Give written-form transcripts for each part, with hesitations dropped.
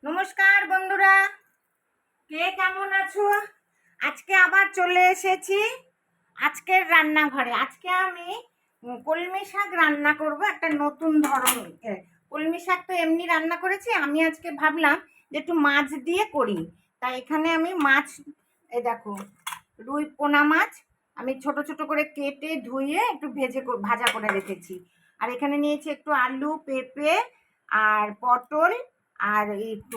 নমস্কার বন্ধুরা, কে কেমন আছো? আজকে আবার চলে এসেছি আজকের রান্নাঘরে। আজকে আমি কলমি শাক রান্না করব, একটা নতুন ধরনের। কলমি শাক তো এমনি রান্না করেছি, আমি আজকে ভাবলাম যে একটু মাছ দিয়ে করি। তাই এখানে আমি মাছ, এই দেখো রুই পোনা মাছ আমি ছোট ছোট করে কেটে ধুয়ে একটু ভাজা করে রেখেছি। আর এখানে নিয়েছি একটু আলু, পেঁপে আর পটল আর একটু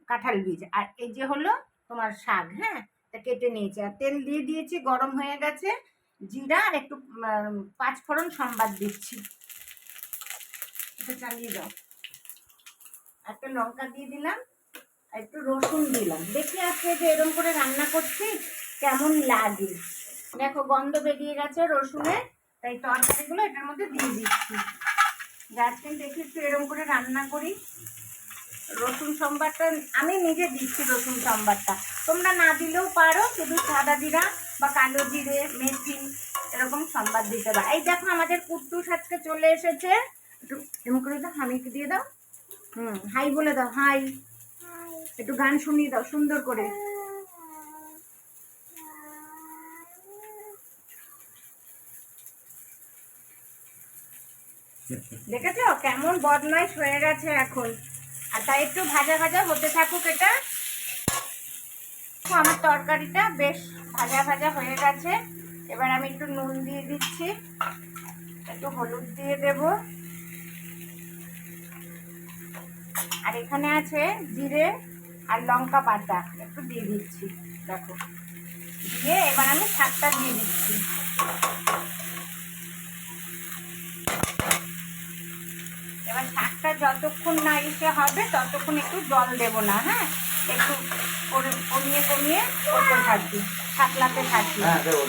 কাঁঠাল বীজ, আর এই যে হলো তোমার শাক। হ্যাঁ, তা কেটে নিয়েছি আর তেল দিয়ে দিয়েছি, গরম হয়ে গেছে। জিরা আর একটু পাঁচফোড়ন সম্বাদ দিচ্ছি, এটা চালিয়ে দাও। একটা লঙ্কা দিয়ে দিলাম, একটু রসুন দিলাম। দেখি আজকে যে এরকম করে রান্না করছি কেমন লাগে। দেখো গন্ধ বেরিয়ে গেছে রসুনের, তাই তরকারিগুলো এটার মধ্যে দিয়ে দিচ্ছি। আজকে দেখি একটু এরকম করে রান্না করি। রসুন সম্বারটা আমি নিজে দিচ্ছি, রসুন সম্বারটা তোমরা না দিলেও পারো, শুধু সাদা জিরা বা কালো জিরে, মেথি এরকম সম্বাদ দিতে পারো। এই দেখো আমাদের কুট্টুস আজকে চলে এসেছে, একটু এরকম করে দাও, হামিকে দিয়ে দাও। হাই বলে দাও, হাই। একটু গান শুনিয়ে দাও সুন্দর করে। দেখেছো কেমন বদমাইশ হয়ে গেছে এখন। আর তাই একটু ভাজা ভাজা হতে থাকুক এটা। আমার তরকারিটা বেশ ভাজা ভাজা হয়ে গেছে। এবার আমি একটু নুন দিয়ে দিচ্ছি, একটু হলুদ দিয়ে দেব, আর এখানে আছে জিরে আর লঙ্কা বাটা, একটু দিয়ে দিচ্ছি। দেখো দিয়ে এবার আমি শাকটা দিয়ে দিচ্ছি। এবার শাকটা যতক্ষণ না এসে হবে ততক্ষণ একটু জল দেব না। হ্যাঁ, একটু কমিয়ে কমিয়ে করতে থাকি, সাতলাতে থাকি।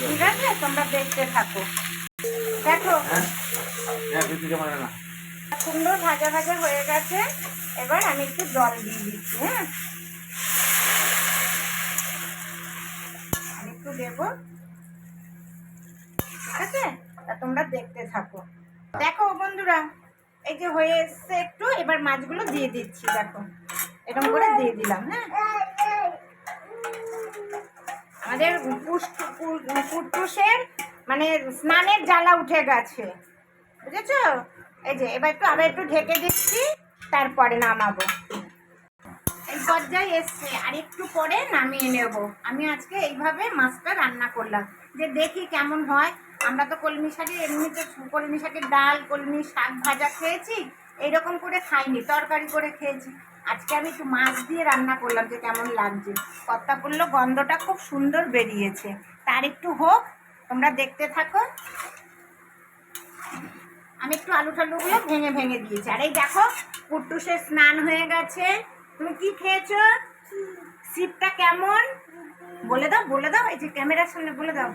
ঠিক আছে, তোমরা দেখতে থাকো। দেখো সুন্দর ভাজা ভাজা হয়ে গেছে। এবার আমি একটু জল দিয়ে দিচ্ছি। হ্যাঁ, আর একটু দেবো। ঠিক আছে, তা তোমরা দেখতে থাকো। দেখো বন্ধুরা, এই যে হয়ে এসছে একটু, এবার মাছগুলো দিয়ে দিচ্ছি। দেখো এরকম করে দিয়ে দিলাম। হ্যাঁ, আমাদের কুট্টুসের মানে স্নানের জ্বালা উঠে গেছে, বুঝেছো? এই যে এবার একটু আবার একটু ঢেকে দিচ্ছি, তারপরে নামাবো। এই পর্যায়ে এসছে, আর একটু পরে নামিয়ে নেব। আমি আজকে এইভাবে মাছটা রান্না করলাম, যে দেখি কেমন হয়। আমরা তো কলমি শাকে এমনিতে কলমি শাকের ডাল, কলমি শাক ভাজা খেয়েছি, এইরকম করে খাইনি, তরকারি করে খেয়েছি। আজকে আমি একটু মাছ দিয়ে রান্না করলাম, যে কেমন লাগছে। কর্তা বললো গন্ধটা খুব সুন্দর বেরিয়েছে। তার একটু হোক, তোমরা দেখতে থাকো। আমি একটু আলু টালুগুলো ভেঙে ভেঙে দিয়েছি। আর এই দেখো কুট্টুসের স্নান হয়ে গেছে। তুমি কি খেয়েছো? সিপটা কেমন বলে দাও, বলে দাও, এই যে ক্যামেরার সামনে বলে দাও।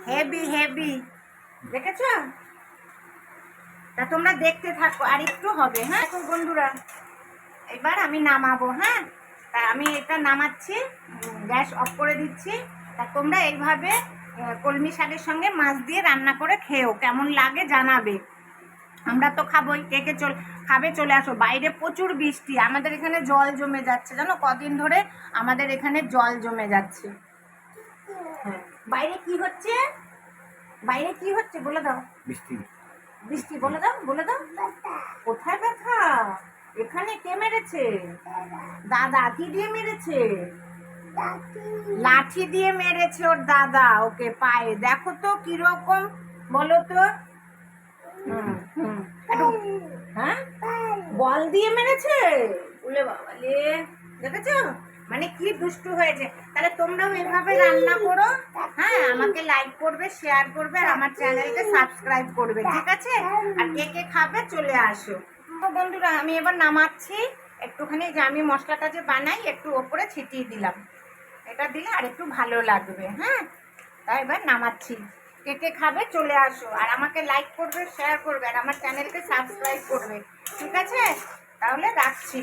হেভি হেভি, দেখেছো? তা তোমরা দেখতে থাকো, আর একটু হবে। হ্যাঁ এখন বন্ধুরা, এবার আমি নামাবো। হ্যাঁ, তা আমি এটা নামাচ্ছি, গ্যাস অফ করে দিচ্ছি। তা তোমরা এইভাবে কলমি শাকের সঙ্গে মাছ দিয়ে রান্না করে খেও, কেমন লাগে জানাবে। আমরা তো খাবোই, কে কে খাবে চলে আসো। বাইরে প্রচুর বৃষ্টি, আমাদের এখানে জল জমে যাচ্ছে, জানো কদিন ধরে আমাদের এখানে জল জমে যাচ্ছে। হ্যাঁ, বাইরে কি হচ্ছে, বাইরে কি হচ্ছে বলে দাও। বৃষ্টি, বৃষ্টি বলে দাও, বলে দাও। কোথায় ব্যথা? এখানে কে মেরেছে? দাদা। কি দিয়ে মেরেছে? লাঠি দিয়ে মেরেছে ওর দাদা ওকে পায়ে। দেখো তো কিরকম, বলো তো। হ্যাঁ, বল দিয়ে মেরেছে। উলে বাবা লে, দেখেছো মানে কি দুষ্টু হয়েছে। তাহলে তোমরাও এভাবে রান্না করো। হ্যাঁ, আমাকে লাইক করবে, শেয়ার করবে, আর আমার চ্যানেলকে সাবস্ক্রাইব করবে। ঠিক আছে, আর কে কে খাবে চলে আসো। তো বন্ধুরা, আমি এবার নামাচ্ছি। একটুখানি যে আমি মশলাটা যে বানাই একটু ওপরে ছিটিয়ে দিলাম, এটা দিলে আর একটু ভালো লাগবে। হ্যাঁ, তাই এবার নামাচ্ছি। কে কে খাবে চলে আসো, আর আমাকে লাইক করবে, শেয়ার করবে, আর আমার চ্যানেলকে সাবস্ক্রাইব করবে। ঠিক আছে, তাহলে রাখছি।